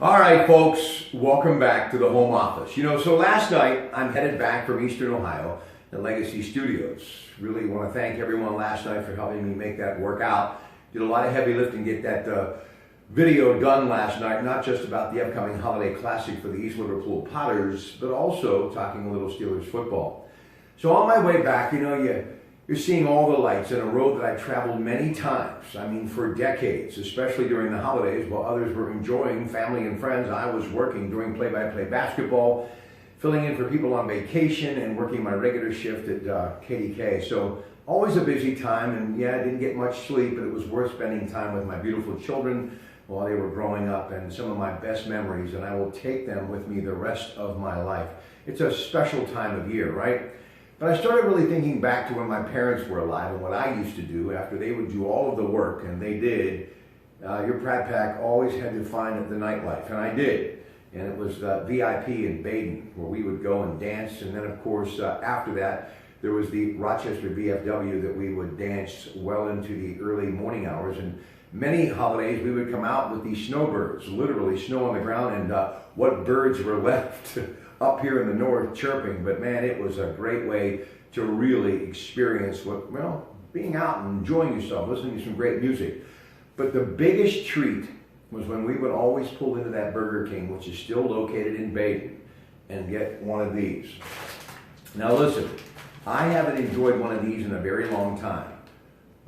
All right, folks, welcome back to the home office. So last night I'm headed back from Eastern Ohio, the Legacy Studios. Really want to thank everyone last night for helping me make that work out. Did a lot of heavy lifting, get that video done last night, not just about the upcoming holiday classic for the East Liverpool Potters, but also talking a little Steelers football. So on my way back, you're seeing all the lights in a road that I traveled many times. I mean, for decades, especially during the holidays, while others were enjoying family and friends, I was working doing play-by-play basketball, filling in for people on vacation, and working my regular shift at KDK. So always a busy time, and yeah, I didn't get much sleep, but it was worth spending time with my beautiful children while they were growing up, and some of my best memories, and I will take them with me the rest of my life. It's a special time of year, right? But I started really thinking back to when my parents were alive and what I used to do after they would do all of the work, and they did. Your Pratt Pack always had to find the nightlife, and I did. And it was VIP in Baden, where we would go and dance. And then, of course, after that, there was the Rochester VFW that we would dance well into the early morning hours. And many holidays, we would come out with these snowbirds, literally snow on the ground, and what birds were left up here in the north chirping. But man, it was a great way to really experience being out and enjoying yourself, listening to some great music. But the biggest treat was when we would always pull into that Burger King, which is still located in Baden, and get one of these. Now listen, I haven't enjoyed one of these in a very long time.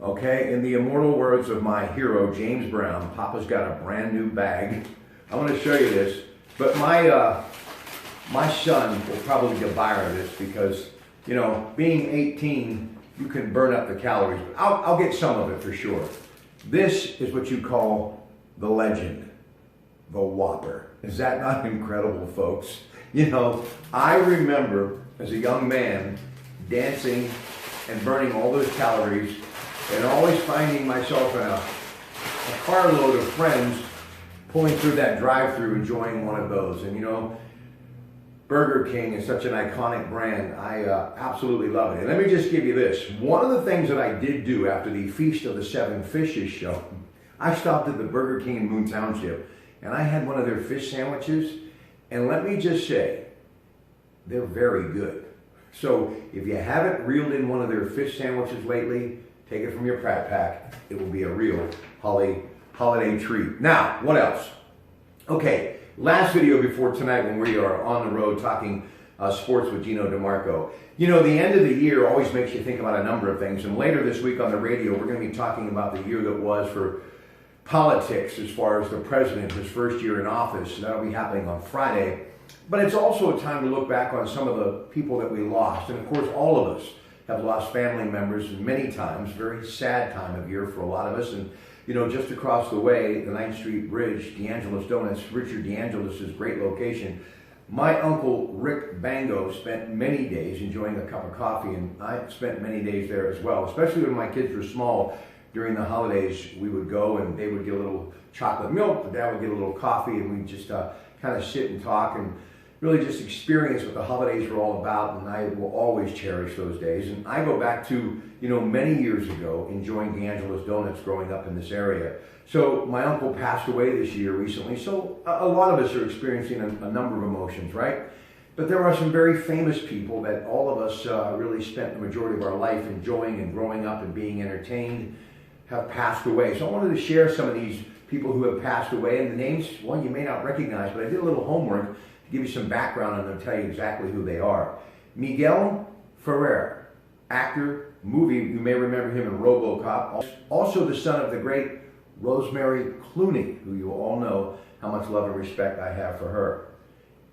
Okay, in the immortal words of my hero, James Brown, Papa's got a brand new bag. I want to show you this, but my son will probably devour this because, being 18, you can burn up the calories. But I'll get some of it for sure. This is what you call the legend, the Whopper. Is that not incredible, folks? I remember as a young man dancing and burning all those calories and always finding myself in a carload of friends pulling through that drive-through enjoying one of those. And Burger King is such an iconic brand. I absolutely love it. And let me just give you this. One of the things that I did do after the Feast of the Seven Fishes show, I stopped at the Burger King in Moon Township, and I had one of their fish sandwiches. And let me just say, they're very good. So if you haven't reeled in one of their fish sandwiches lately, take it from your Pratt Pack. It will be a real holiday treat. Now, what else? Okay. Last video before tonight when we are on the road talking sports with Gino DeMarco. The end of the year always makes you think about a number of things. And later this week on the radio, we're going to be talking about the year that was for politics as far as the president, his first year in office. That'll be happening on Friday. But it's also a time to look back on some of the people that we lost. And of course, all of us have lost family members many times. Very sad time of year for a lot of us. And just across the way, the 9th Street Bridge, D'Angelo's Donuts, Richard D'Angelo's great location. My uncle, Rick Bango, spent many days enjoying a cup of coffee, and I spent many days there as well, especially when my kids were small. During the holidays, we would go and they would get a little chocolate milk, but Dad would get a little coffee, and we'd just kind of sit and talk and really just experience what the holidays were all about, and I will always cherish those days. And I go back to, many years ago, enjoying D'Angelo's Donuts growing up in this area. So my uncle passed away this year recently, so a lot of us are experiencing a number of emotions, right? But there are some very famous people that all of us really spent the majority of our life enjoying and growing up and being entertained have passed away. So I wanted to share some of these people who have passed away, and the names, well, you may not recognize, but I did a little homework give you some background, and I'll tell you exactly who they are. Miguel Ferrer, actor, movie, you may remember him in RoboCop. Also the son of the great Rosemary Clooney, who you all know how much love and respect I have for her.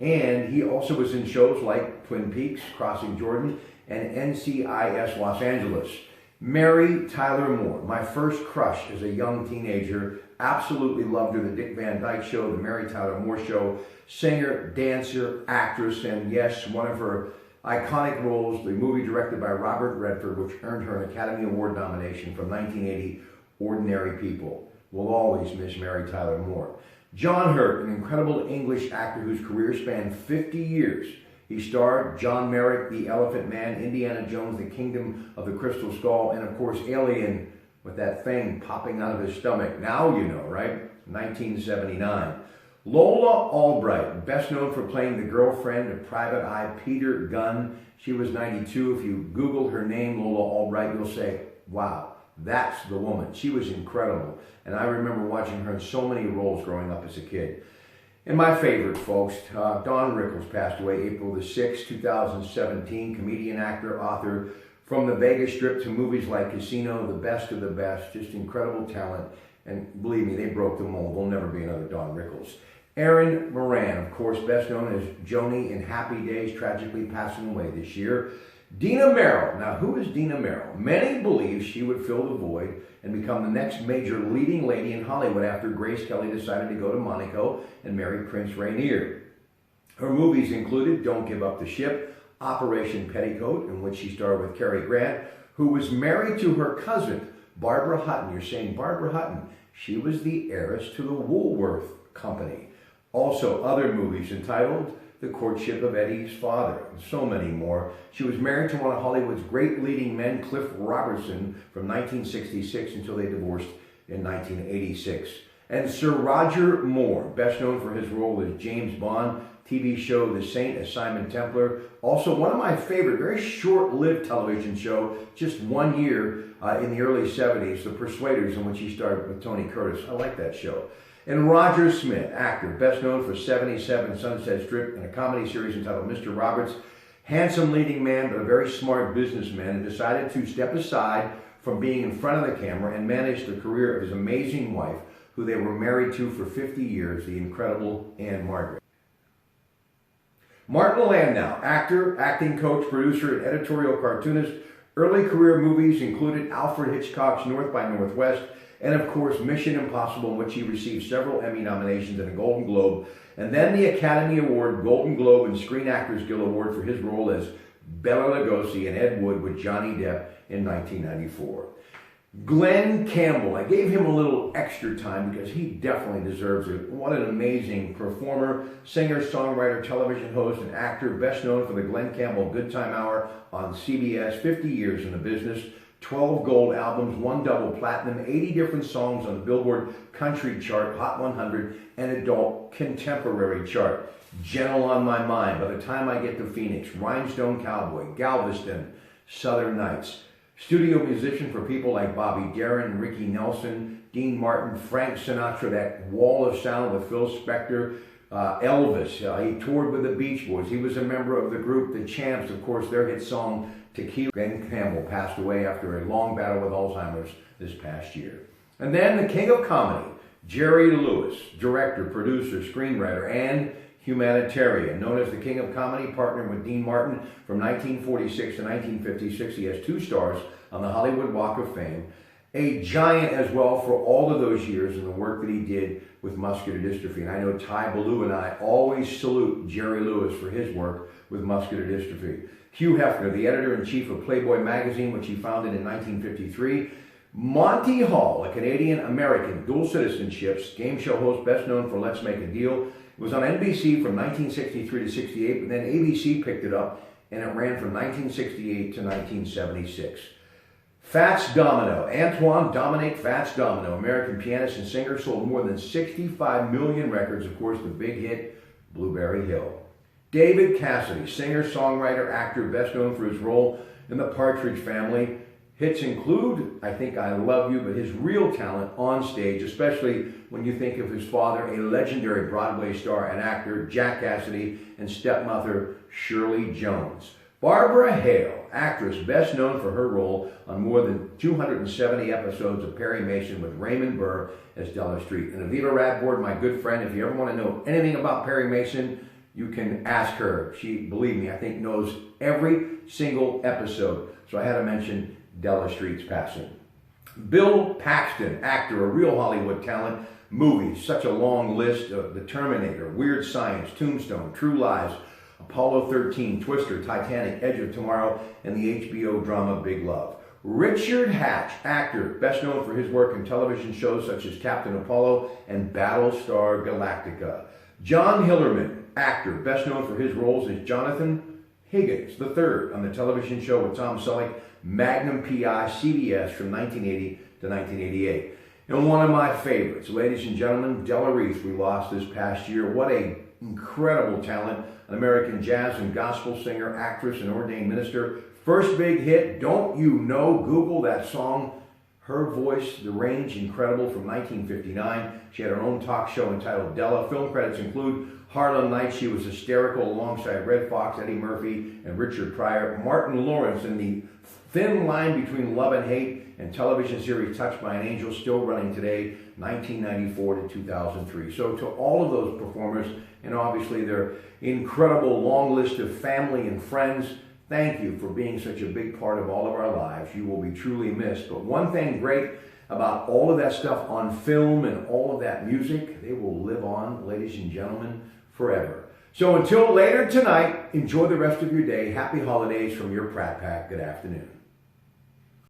And he also was in shows like Twin Peaks, Crossing Jordan, and NCIS Los Angeles. Mary Tyler Moore, my first crush as a young teenager. Absolutely loved her. The Dick Van Dyke Show, the Mary Tyler Moore Show. Singer, dancer, actress, and yes, one of her iconic roles, the movie directed by Robert Redford, which earned her an Academy Award nomination from 1980, Ordinary People. We'll always miss Mary Tyler Moore. John Hurt, an incredible English actor whose career spanned 50 years. He starred John Merrick, The Elephant Man, Indiana Jones, The Kingdom of the Crystal Skull, and of course Alien with that thing popping out of his stomach. Now you know, right? 1979. Lola Albright, best known for playing the girlfriend of Private Eye Peter Gunn. She was 92. If you Google her name, Lola Albright, you'll say, wow, that's the woman. She was incredible. And I remember watching her in so many roles growing up as a kid. And my favorite, folks, Don Rickles passed away April the 6th, 2017, comedian, actor, author, from the Vegas Strip to movies like Casino, the best of the best, just incredible talent. And believe me, they broke the mold. There'll never be another Don Rickles. Erin Moran, of course, best known as Joni in Happy Days, tragically passing away this year. Dina Merrill. Now, who is Dina Merrill? Many believe she would fill the void and become the next major leading lady in Hollywood after Grace Kelly decided to go to Monaco and marry Prince Rainier. Her movies included Don't Give Up the Ship, Operation Petticoat, in which she starred with Cary Grant, who was married to her cousin, Barbara Hutton. You're saying Barbara Hutton. She was the heiress to the Woolworth Company. Also, other movies entitled The Courtship of Eddie's Father, and so many more. She was married to one of Hollywood's great leading men, Cliff Robertson, from 1966 until they divorced in 1986. And Sir Roger Moore, best known for his role as James Bond, TV show The Saint as Simon Templar. Also, one of my favorite, very short-lived television show, just 1 year in the early 70s, The Persuaders, in which he starred with Tony Curtis. I like that show. And Roger Smith, actor, best known for 77 Sunset Strip and a comedy series entitled Mr. Roberts. Handsome leading man, but a very smart businessman, and decided to step aside from being in front of the camera and manage the career of his amazing wife, who they were married to for 50 years, the incredible Anne Margaret. Martin Landau, actor, acting coach, producer, and editorial cartoonist. Early career movies included Alfred Hitchcock's North by Northwest, and of course Mission Impossible, in which he received several Emmy nominations and a Golden Globe, and then the Academy Award, Golden Globe, and Screen Actors Guild Award for his role as Bela Lugosi and Ed Wood with Johnny Depp in 1994. Glenn Campbell, I gave him a little extra time because he definitely deserves it. What an amazing performer, singer, songwriter, television host, and actor, best known for the Glenn Campbell Good Time Hour on CBS, 50 years in the business, 12 gold albums, 1 double platinum, 80 different songs on the Billboard Country Chart, Hot 100, and Adult Contemporary Chart. Gentle on My Mind, By the Time I Get to Phoenix, Rhinestone Cowboy, Galveston, Southern Nights. Studio musician for people like Bobby Darin, Ricky Nelson, Dean Martin, Frank Sinatra, that wall of sound with Phil Spector, Elvis. He toured with the Beach Boys. He was a member of the group The Champs, of course, their hit song Tequila. Glenn Campbell passed away after a long battle with Alzheimer's this past year. And then the king of comedy, Jerry Lewis, director, producer, screenwriter, and humanitarian. Known as the king of comedy, partnered with Dean Martin from 1946 to 1956. He has 2 stars on the Hollywood Walk of Fame. A giant as well for all of those years and the work that he did with muscular dystrophy. And I know Ty Ballou and I always salute Jerry Lewis for his work with muscular dystrophy. Hugh Hefner, the editor-in-chief of Playboy magazine, which he founded in 1953. Monty Hall, a Canadian-American, dual citizenships, game show host best known for Let's Make a Deal. It was on NBC from 1963 to 68, but then ABC picked it up, and it ran from 1968 to 1976. Fats Domino, Antoine Dominic Fats Domino, American pianist and singer, sold more than 65 million records, of course, the big hit, Blueberry Hill. David Cassidy, singer, songwriter, actor, best known for his role in the Partridge Family. Hits include I Think I Love You, but his real talent on stage, especially when you think of his father, a legendary Broadway star and actor, Jack Cassidy, and stepmother, Shirley Jones. Barbara Hale, actress, best known for her role on more than 270 episodes of Perry Mason with Raymond Burr as Della Street. And Aviva Radford, my good friend, if you ever want to know anything about Perry Mason, you can ask her. She, believe me, I think knows every single episode. So I had to mention Della Street's passing. Bill Paxton, actor, a real Hollywood talent. Movies, such a long list of The Terminator, Weird Science, Tombstone, True Lies, Apollo 13, Twister, Titanic, Edge of Tomorrow, and the HBO drama Big Love. Richard Hatch, actor, best known for his work in television shows such as Captain Apollo and Battlestar Galactica. John Hillerman, actor, best known for his roles as Jonathan Higgins III on the television show with Tom Selleck, Magnum P.I., CBS from 1980 to 1988. And one of my favorites, ladies and gentlemen, Della Reese, we lost this past year. What a incredible talent, an American jazz and gospel singer, actress, and ordained minister. First big hit, Don't You Know? Google that song. Her voice, the range, incredible, from 1959. She had her own talk show entitled Della. Film credits include Harlem Nights. She was hysterical alongside Red Fox, Eddie Murphy, and Richard Pryor. Martin Lawrence in the thin line between love and hate and television series Touched by an Angel, still running today, 1994 to 2003. So to all of those performers, and obviously their incredible long list of family and friends, thank you for being such a big part of all of our lives. You will be truly missed. But one thing great about all of that stuff on film and all of that music, they will live on, ladies and gentlemen, forever. So until later tonight, enjoy the rest of your day. Happy holidays from your Pratt Pack. Good afternoon.